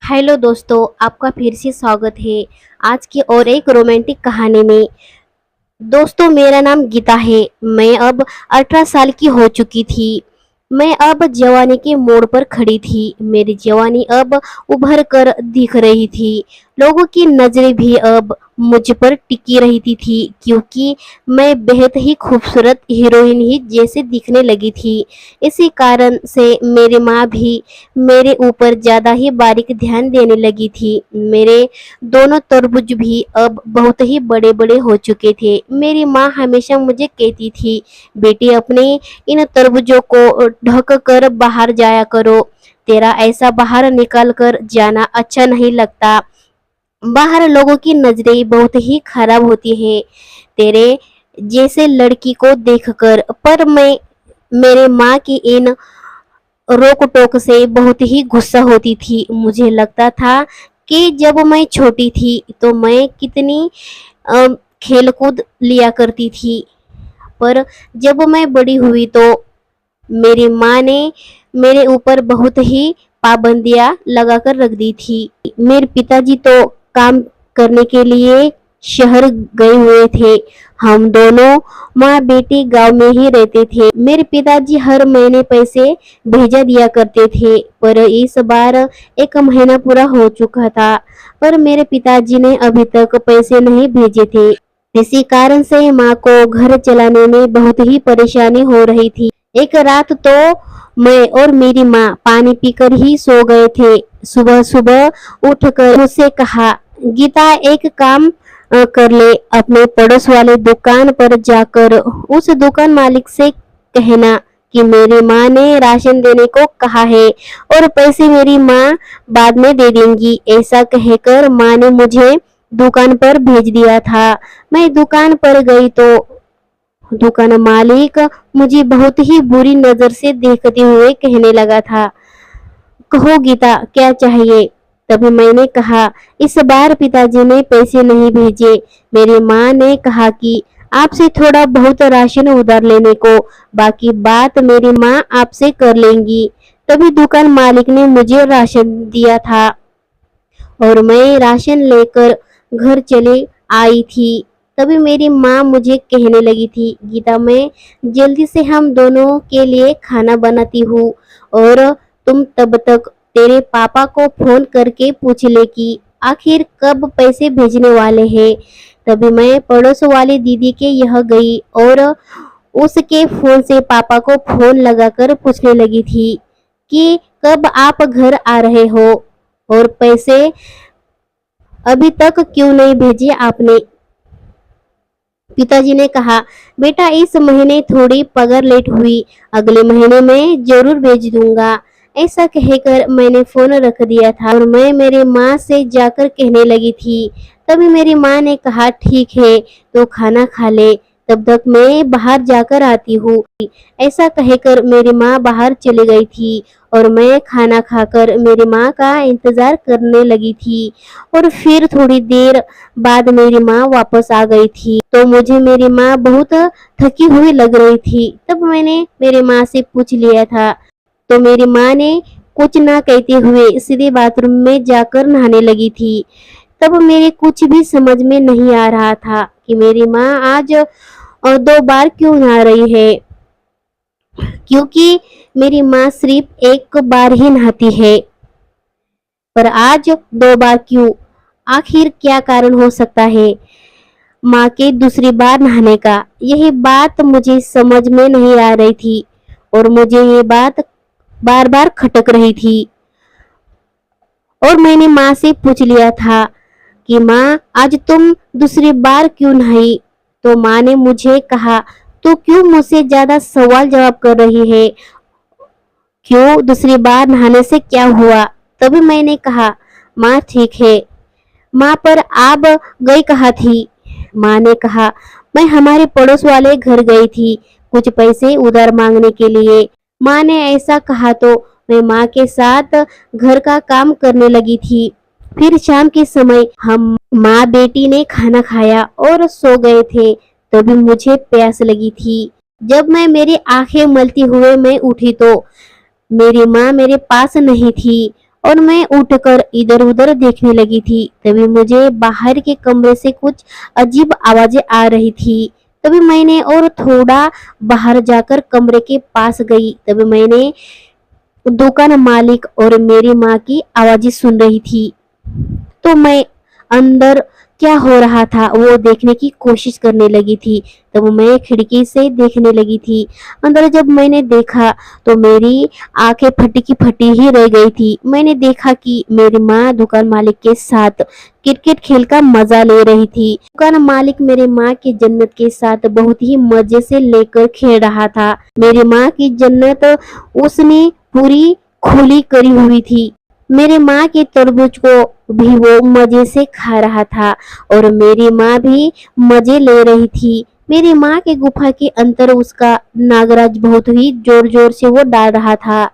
Hello दोस्तों, आपका फिर से स्वागत है आज की और एक रोमांटिक कहानी में। दोस्तों, मेरा नाम गीता है। मैं अब 18 साल की हो चुकी थी। मैं अब जवानी के मोड़ पर खड़ी थी। मेरी जवानी अब उभर कर दिख रही थी। लोगों की नजरें भी अब मुझ पर टिकी रहती थी क्योंकि मैं बेहद ही खूबसूरत हीरोइन ही जैसे दिखने लगी थी। इसी कारण से मेरी माँ भी मेरे ऊपर ज्यादा ही बारीक ध्यान देने लगी थी। मेरे दोनों तरबूज भी अब बहुत ही बड़े बड़े हो चुके थे। मेरी माँ हमेशा मुझे कहती थी, बेटी अपने इन तरबूजों को ढक कर बाहर जाया करो। तेरा ऐसा बाहर निकल कर जाना अच्छा नहीं लगता। बाहर लोगों की नजरें बहुत ही खराब होती है तेरे जैसे लड़की को देखकर। पर मैं मेरे माँ की इन रोक टोक से बहुत ही गुस्सा होती थी। मुझे लगता था कि जब मैं छोटी थी तो मैं कितनी अ, खेलकूद लिया करती थी, पर जब मैं बड़ी हुई तो मेरी माँ ने मेरे ऊपर बहुत ही पाबंदियां लगा कर रख दी थी। मेरे पिताजी तो काम करने के लिए शहर गए हुए थे। हम दोनों माँ बेटी गांव में ही रहते थे। मेरे पिताजी हर महीने पैसे भेजा दिया करते थे, पर इस बार एक महीना पूरा हो चुका था पर मेरे पिताजी ने अभी तक पैसे नहीं भेजे थे। इसी कारण से माँ को घर चलाने में बहुत ही परेशानी हो रही थी। एक रात तो मैं और मेरी माँ पानी पीकर ही सो गए थे। सुबह सुबह उठकर मुझसे कहा, गीता एक काम कर ले, अपने पड़ोस वाले दुकान पर जाकर उस दुकान मालिक से कहना कि मेरी माँ ने राशन देने को कहा है और पैसे मेरी माँ बाद में दे देंगी। ऐसा कहकर माँ ने मुझे दुकान पर भेज दिया था। मैं दुकान पर गई तो दुकान मालिक मुझे बहुत ही बुरी नजर से देखते हुए कहने लगा था, कहो गीता, क्या चाहिए? तभी मैंने कहा, इस बार पिताजी ने पैसे नहीं भेजे। मेरी माँ ने कहा कि आपसे थोड़ा बहुत राशन उधार लेने को, बाकी बात मेरी माँ आपसे कर लेंगी। तभी दुकान मालिक ने मुझे राशन दिया था और मैं राशन लेकर घर चले आई थी। तभी मेरी माँ मुझे कहने लगी थी, गीता, मैं जल्दी से हम दोनों के लिए खाना बनाती हूँ और तुम तब तक तेरे पापा को फोन करके पूछ ले कि आखिर कब पैसे भेजने वाले हैं। तभी मैं पड़ोस वाली दीदी के यहाँ गई और उसके फोन से पापा को फोन लगाकर पूछने लगी थी कि कब आप घर आ रहे हो और पैसे अभी तक क्यों नहीं भेजे आपने। पिताजी ने कहा, बेटा, इस महीने थोड़ी पगार लेट हुई, अगले महीने में जरूर भेज दूंगा। ऐसा कहकर मैंने फोन रख दिया था और मैं मेरी माँ से जाकर कहने लगी थी। तभी मेरी माँ ने कहा, ठीक है, तो खाना खा ले, तब तक मैं बाहर जाकर आती हूँ। ऐसा कहकर मेरी माँ बाहर चली गई थी और मैं खाना खाकर मेरी माँ का इंतजार करने लगी थी। और फिर थोड़ी देर बाद मेरी माँ वापस आ गई थी तो मुझे मेरी माँ बहुत थकी हुई लग रही थी। तब मैंने मेरी माँ से पूछ लिया था तो मेरी माँ ने कुछ ना कहते हुए सीधे बाथरूम में जाकर नहाने लगी थी। तब मेरे कुछ भी समझ में नहीं आ रहा था कि मेरी माँ आज दो बार क्यों नहा रही है, क्योंकि मेरी माँ सिर्फ एक बार ही नहाती है, पर आज दो बार क्यों? आखिर क्या कारण हो सकता है माँ के दूसरी बार नहाने का? यही बात मुझे समझ में नहीं आ रही थी और मुझे ये बात बार बार खटक रही थी। और मैंने माँ से पूछ लिया था कि माँ, आज तुम दूसरी बार क्यों नहाई? तो माँ ने मुझे कहा, तो क्यों मुझसे ज्यादा सवाल जवाब कर रही है? क्यों दूसरी बार नहाने से क्या हुआ? तभी मैंने कहा, माँ ठीक है। माँ, पर आप गई कहाँ थी? माँ ने कहा, मैं हमारे पड़ोस वाले घर गई थी कुछ पैसे उधार मांगने के लिए। माँ ने ऐसा कहा तो मैं माँ के साथ घर का काम करने लगी थी। फिर शाम के समय हम माँ बेटी ने खाना खाया और सो गए थे। तभी मुझे प्यास लगी थी। जब मैं मेरी आंखें मलती हुए मैं उठी तो मेरी माँ मेरे पास नहीं थी और मैं उठकर इधर-उधर देखने लगी थी। तभी मुझे बाहर के कमरे से कुछ अजीब आवाज़ें आ रही थी। तभी मैंने और थोड़ा बाहर जाकर कमरे के पास गई। तभी मैंने दुकान मालिक और मेरी माँ की आवाज़ें सुन रही थी। तो मैं अंदर क्या हो रहा था वो देखने की कोशिश करने लगी थी। तब मैं खिड़की से देखने लगी थी। अंदर जब मैंने देखा तो मेरी आंखें फटी की फटी ही रह गई थी। मैंने देखा कि मेरी माँ दुकान मालिक के साथ क्रिकेट खेल का मजा ले रही थी। दुकान मालिक मेरी माँ की जन्नत के साथ बहुत ही मजे से लेकर खेल रहा था। मेरी माँ की जन्नत उसने पूरी खुली करी हुई थी। मेरी माँ के तरबूज को भी वो मजे से खा रहा था और मेरी माँ भी मजे ले रही थी। मेरी माँ के गुफा के अंदर उसका नागराज बहुत ही जोर जोर से वो डाल रहा था।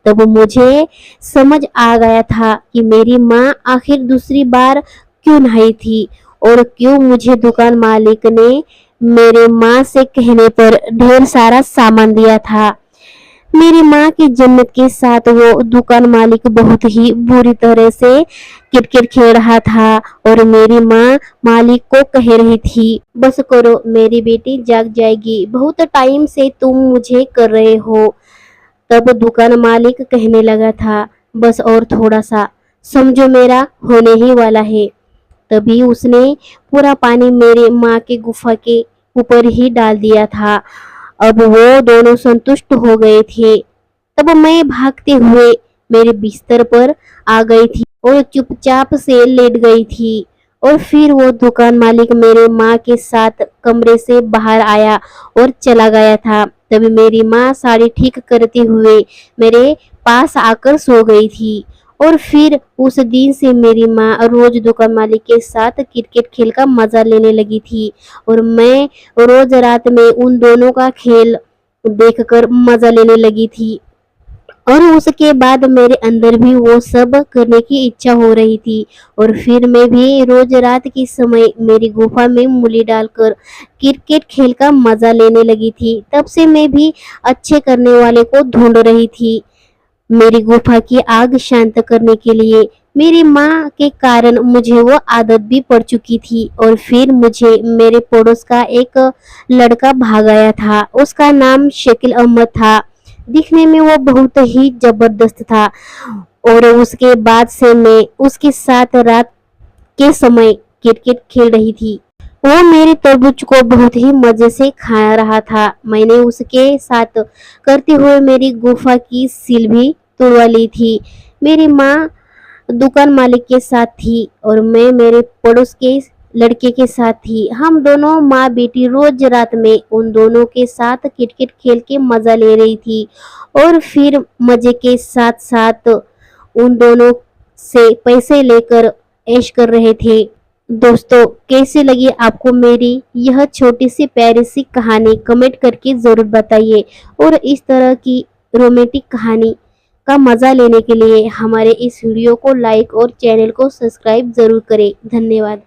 तब मुझे समझ आ गया था कि मेरी माँ आखिर दूसरी बार क्यों नहाई थी और क्यों मुझे दुकान मालिक ने मेरे माँ से कहने पर ढेर सारा सामान दिया था। मेरी माँ की जन्नत के साथ वो दुकान मालिक बहुत ही बुरी तरह से क्रिकेट खेल रहा था और मेरी माँ मालिक को कह रही थी, बस करो मेरी बेटी जाग जाएगी, बहुत टाइम से तुम मुझे कर रहे हो। तब दुकान मालिक कहने लगा था, बस और थोड़ा सा, समझो मेरा होने ही वाला है। तभी उसने पूरा पानी मेरे माँ के गुफा के ऊपर ही डाल दिया था। अब वो दोनों संतुष्ट हो गए थे। तब मैं भागते हुए मेरे बिस्तर पर आ गई थी और चुपचाप से लेट गई थी। और फिर वो दुकान मालिक मेरे माँ के साथ कमरे से बाहर आया और चला गया था। तभी मेरी माँ साड़ी ठीक करते हुए मेरे पास आकर सो गई थी। और फिर उस दिन से मेरी माँ रोज दुकान मालिक के साथ क्रिकेट खेल का मजा लेने लगी थी और मैं रोज रात में उन दोनों का खेल देखकर मजा लेने लगी थी। और उसके बाद मेरे अंदर भी वो सब करने की इच्छा हो रही थी और फिर मैं भी रोज रात के समय मेरी गुफा में मूली डालकर क्रिकेट खेल का मजा लेने लगी थी। तब से मैं भी अच्छे करने वाले को ढूंढ रही थी मेरी गुफा की आग शांत करने के लिए। मेरी माँ के कारण मुझे वो आदत भी पड़ चुकी थी और फिर मुझे मेरे पड़ोस का एक लड़का भाग आया था। उसका नाम शकील अहमद था। दिखने में वो बहुत ही जबरदस्त था और उसके बाद से मैं उसके साथ रात के समय क्रिकेट खेल रही थी। वो मेरे तरबूज को बहुत ही मजे से खा रहा था। मैंने उसके साथ करते हुए मेरी गुफा की सील भी तोड़वा ली थी। मेरी माँ दुकान मालिक के साथ थी और मैं मेरे पड़ोस के लड़के के साथ थी। हम दोनों माँ बेटी रोज रात में उन दोनों के साथ क्रिकेट खेल के मजा ले रही थी और फिर मजे के साथ साथ उन दोनों से पैसे लेकर ऐश कर रहे थे। दोस्तों, कैसी लगी आपको मेरी यह छोटी सी प्यारी सी कहानी? कमेंट करके ज़रूर बताइए और इस तरह की रोमांटिक कहानी का मज़ा लेने के लिए हमारे इस वीडियो को लाइक और चैनल को सब्सक्राइब ज़रूर करें। धन्यवाद।